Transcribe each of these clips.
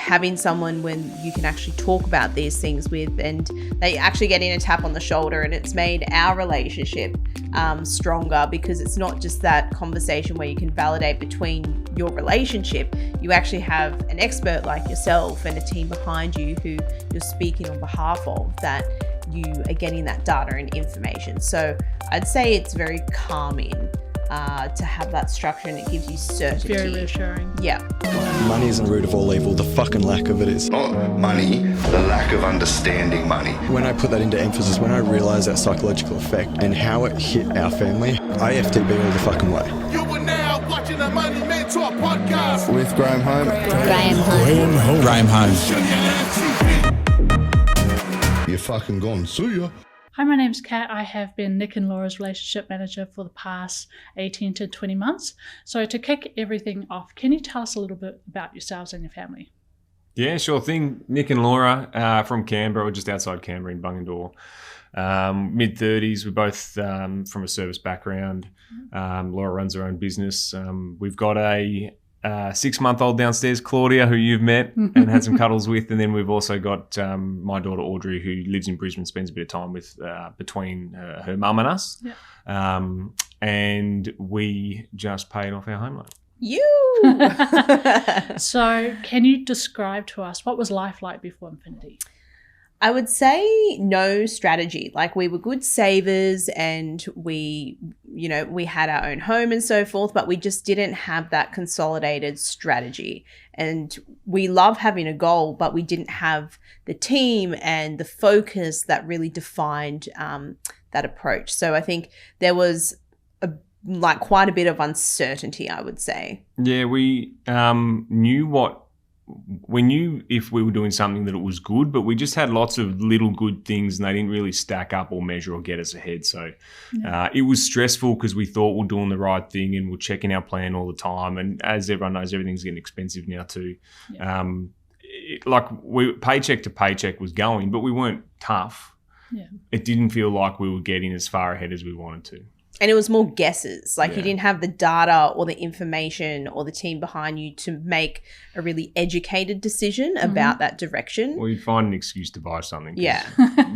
having someone when you can actually talk about these things with, and they actually getting a tap on the shoulder, and it's made our relationship stronger, because it's not just that conversation where you can validate between your relationship. You actually have an expert like yourself and a team behind you who you're speaking on behalf of, that you are getting that data and information. So I'd say it's very calming to have that structure, and it gives you certainty. Very reassuring. Yeah. Money isn't the root of all evil. The fucking lack of it is. Not money, the lack of understanding money. When I put that into emphasis, when I realised that psychological effect and how it hit our family, I FTB all the fucking way. You are now watching the Money Mentor podcast With Graham Home. Graham Home. You're fucking gone. See ya. Hi, my name's Kat. I have been Nick and Laura's relationship manager for the past 18 to 20 months. So to kick everything off, can you tell us a little bit about yourselves and your family? Yeah, sure thing. Nick and Laura from Canberra, or just outside Canberra in Bungendore. Mid-30s, we're both from a service background. Laura runs her own business. We've got a 6-month-old downstairs, Claudia, who you've met and had some cuddles with. And then we've also got my daughter, Audrey, who lives in Brisbane, spends a bit of time with between her mum and us. Yeah. And we just paid off our home loan. So can you describe to us what was life like before Infinity? I would say no strategy. Like, we were good savers, and we had our own home and so forth, but we just didn't have that consolidated strategy. And we love having a goal, but we didn't have the team and the focus that really defined that approach. So I think there was quite a bit of uncertainty, I would say. Yeah, we knew if we were doing something that it was good, but we just had lots of little good things, and they didn't really stack up or measure or get us ahead. So it was stressful because we thought we're doing the right thing and we're checking our plan all the time. And as everyone knows, everything's getting expensive now too. Yeah. Paycheck to paycheck was going, but we weren't tough. Yeah. It didn't feel like we were getting as far ahead as we wanted to. And it was more guesses. You didn't have the data or the information or the team behind you to make a really educated decision about that direction. Well, you'd find an excuse to buy something. Yeah.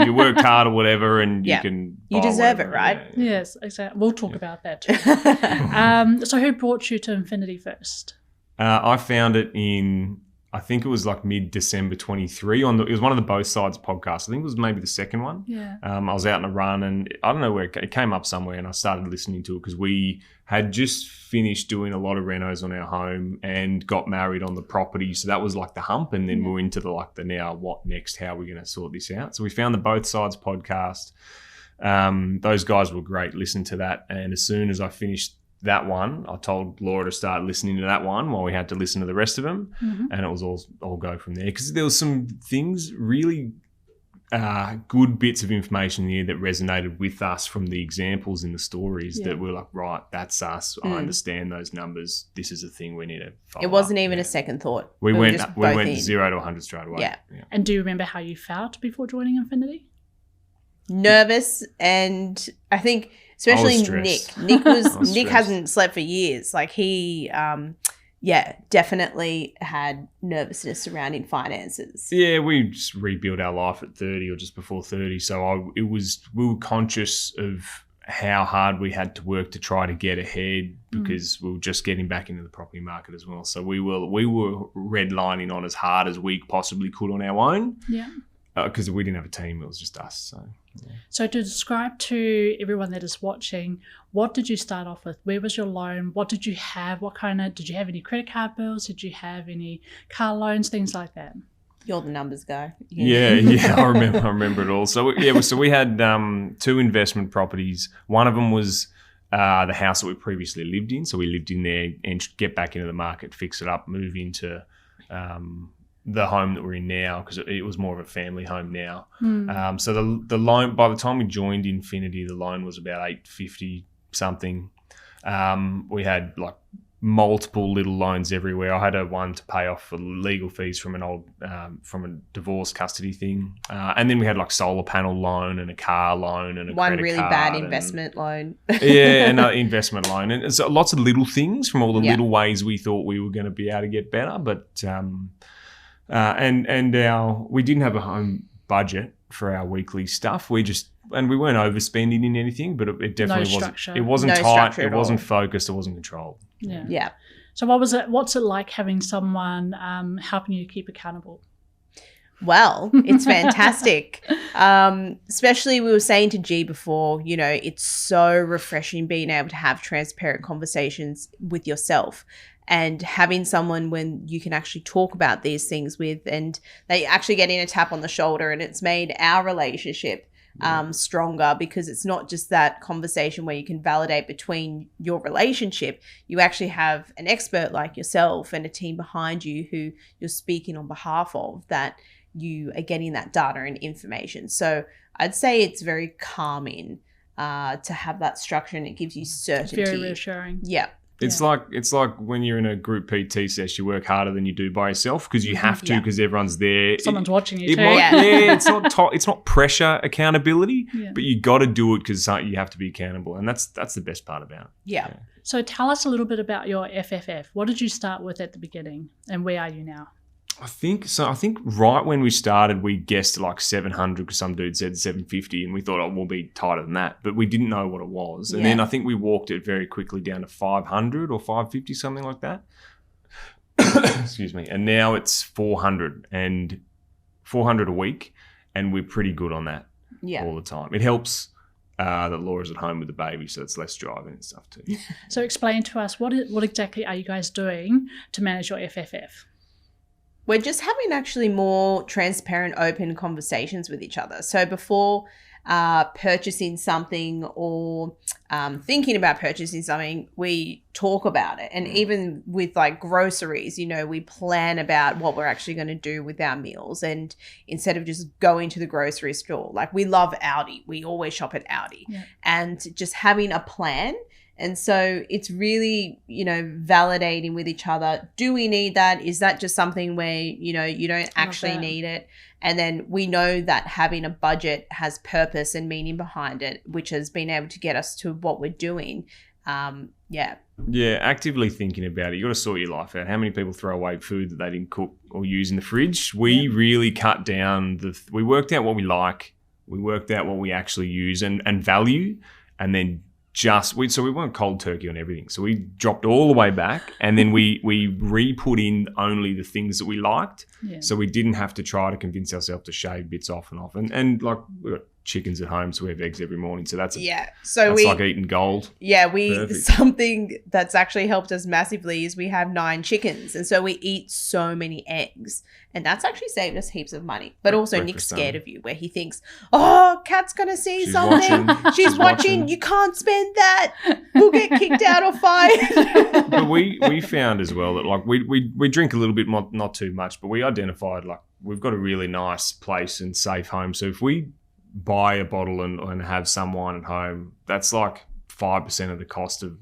You worked hard or whatever, and you can buy You deserve whatever. it, right? Yeah. Yes, exactly. We'll talk about that too. So who brought you to Infinity first? I found it in, I think it was like mid-December 23 it was one of the Both Sides podcasts. I think it was maybe the second one. Yeah. I was out on a run, and I don't know where it came up somewhere, and I started listening to it because we had just finished doing a lot of renos on our home and got married on the property. So that was like the hump, and then we're into the now what next, how are we going to sort this out? So we found the Both Sides podcast. Those guys were great. Listened to that, and as soon as I finished that one, I told Laura to start listening to that one while we had to listen to the rest of them, and it was all go from there, because there was some things, really good bits of information here that resonated with us from the examples in the stories that were like, right, that's us. I understand those numbers. This is a thing we need to follow. It wasn't even a second thought. We went 0 to 100 straight away. Yeah. And do you remember how you felt before joining Infinity? Nervous, and I think especially stressed. Nick was Nick stressed. hasn't slept for years. Like, he definitely had nervousness surrounding finances. Yeah, we just rebuilt our life at 30 or just before 30. So we were conscious of how hard we had to work to try to get ahead, because we were just getting back into the property market as well. So we were redlining on as hard as we possibly could on our own. Yeah. Because we didn't have a team, it was just us. So, yeah. So to describe to everyone that is watching, what did you start off with? Where was your loan? What did you have? Did you have any credit card bills? Did you have any car loans, things like that? You're the numbers guy. Yeah, I remember it all. So we had 2 investment properties. One of them was the house that we previously lived in. So we lived in there and get back into the market, fix it up, move into the home that we're in now, because it was more of a family home now. So the loan, by the time we joined Infinity, the loan was about $850 something. We had like multiple little loans everywhere. I had one to pay off for legal fees from from a divorce custody thing, and then we had like solar panel loan and a car loan and one credit really card bad investment loan. Yeah, an investment loan, and so lots of little things from all the little ways we thought we were going to be able to get better, but We didn't have a home budget for our weekly stuff. We weren't overspending in anything, but it definitely wasn't. Structure. It wasn't No tight. structure It at wasn't all. focused. It wasn't controlled. Yeah. Yeah. So what's it like having someone helping you keep accountable? Well, it's fantastic. Especially we were saying to G before, you know, it's so refreshing being able to have transparent conversations with yourself and having someone when you can actually talk about these things with, and they actually getting a tap on the shoulder, and it's made our relationship stronger because it's not just that conversation where you can validate between your relationship. You actually have an expert like yourself and a team behind you who you're speaking on behalf of, that you are getting that data and information. So I'd say it's very calming to have that structure, and it gives you certainty. Very reassuring. Yeah. It's like when you're in a group PT session, you work harder than you do by yourself because you have to, Yeah. because everyone's there. Someone's watching you It too. might, Yeah. it's not pressure accountability, Yeah. but you got to do it because you have to be accountable, and that's the best part about it. Yeah. So tell us a little bit about your FFF. What did you start with at the beginning, and where are you now? I think right when we started, we guessed like 700 because some dude said 750, and we thought, oh, we'll be tighter than that, but we didn't know what it was. And Yeah. then I think we walked it very quickly down to 500 or 550, something like that. Excuse me. And now it's 400 a week, and we're pretty good on that Yeah. all the time. It helps that Laura's at home with the baby, so it's less driving and stuff too. So explain to us what exactly are you guys doing to manage your FFF? We're just having actually more transparent, open conversations with each other. So before purchasing something or thinking about purchasing something, we talk about it. And even with like groceries, you know, we plan about what we're actually going to do with our meals. And instead of just going to the grocery store, like we love Aldi. We always shop at Aldi. Yeah. And just having a plan. And so it's really, you know, validating with each other. Do we need that? Is that just something where, you know, you don't actually that. need it? And then we know that having a budget has purpose and meaning behind it, which has been able to get us to what we're doing. Yeah. Yeah, actively thinking about it. You got to sort your life out. How many people throw away food that they didn't cook or use in the fridge? We really cut down we worked out what we like. We worked out what we actually use and value, and then so we weren't cold turkey on everything. So we dropped all the way back, and then we re-put in only the things that we liked. Yeah. So we didn't have to try to convince ourselves to shave bits off and off. And like we've got chickens at home, so we have eggs every morning. So that's So that's like eating gold. Perfect. Something that's actually helped us massively is we have 9 chickens. And so we eat so many eggs. And that's actually saved us heaps of money. But also Nick's Breakfast scared time. of you, where he thinks, oh, Kat's going to see She's something. watching. She's watching. You can't spend that. We'll get kicked out or fired. But we found as well that like we drink a little bit more, not too much, but we identified like we've got a really nice place and safe home. So if we buy a bottle and have some wine at home, that's like 5% of the cost of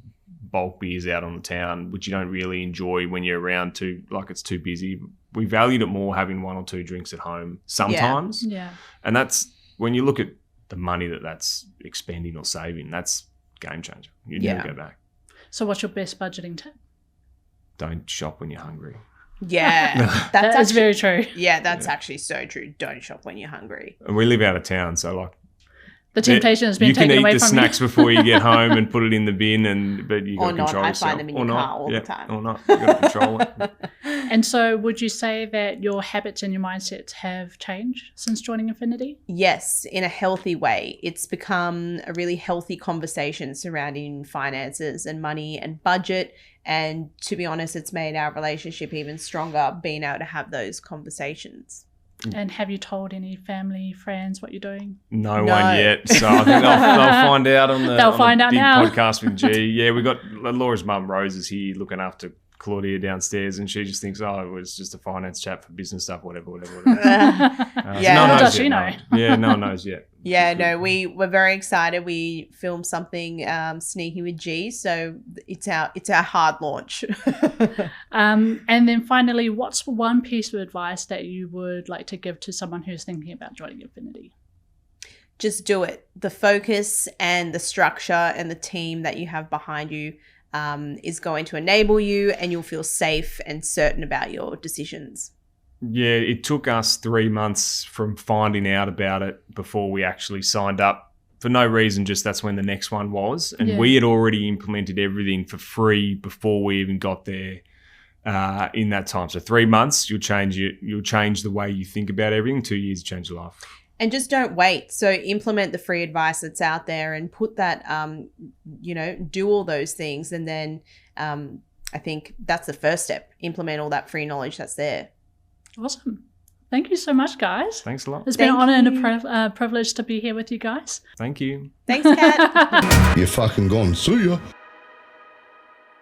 bulk beers out on the town, which you don't really enjoy when you're around it's too busy. We valued it more having 1 or 2 drinks at home sometimes. Yeah. And that's when you look at the money that's expending or saving, that's game changer. You never go back. So what's your best budgeting tip? Don't shop when you're hungry. Yeah. That is very true. Yeah, that's actually so true. Don't shop when you're hungry. And we live out of town, so like The temptation has been you can taken eat away the from snacks you. before you get home and put it in the bin, but you got Or to not. control I yourself. find them in Or your not. car all the time. Or not. You got to control it. And so would you say that your habits and your mindsets have changed since joining Infinity? Yes, in a healthy way. It's become a really healthy conversation surrounding finances and money and budget. And to be honest, it's made our relationship even stronger, being able to have those conversations. And have you told any family, friends what you're doing? No one yet. So I think they'll find out on the, They'll on the find out big now. podcast with G. Yeah, we got Laura's mum, Rose, is here looking after Claudia downstairs, and she just thinks, oh, it was just a finance chat for business stuff, whatever. Yeah. No one Little knows does yet, she no know. one. Yeah, no one knows yet. Yeah, no, we were very excited. We filmed something sneaky with G, so it's our hard launch. And then finally, what's one piece of advice that you would like to give to someone who's thinking about joining Infinity? Just do it. The focus and the structure and the team that you have behind you is going to enable you, and you'll feel safe and certain about your decisions. Yeah, it took us 3 months from finding out about it before we actually signed up. For no reason, just that's when the next one was. And Yeah. we had already implemented everything for free before we even got there in that time. So 3 months, you'll change the way you think about everything. 2 years, change your life. And just don't wait. So implement the free advice that's out there and put that, do all those things. And then I think that's the first step. Implement all that free knowledge that's there. Awesome. Thank you so much, guys. Thanks a lot. It's been an Thank honor and you. a privilege to be here with you guys. Thank you. Thanks, Kat. You're fucking gone. See ya.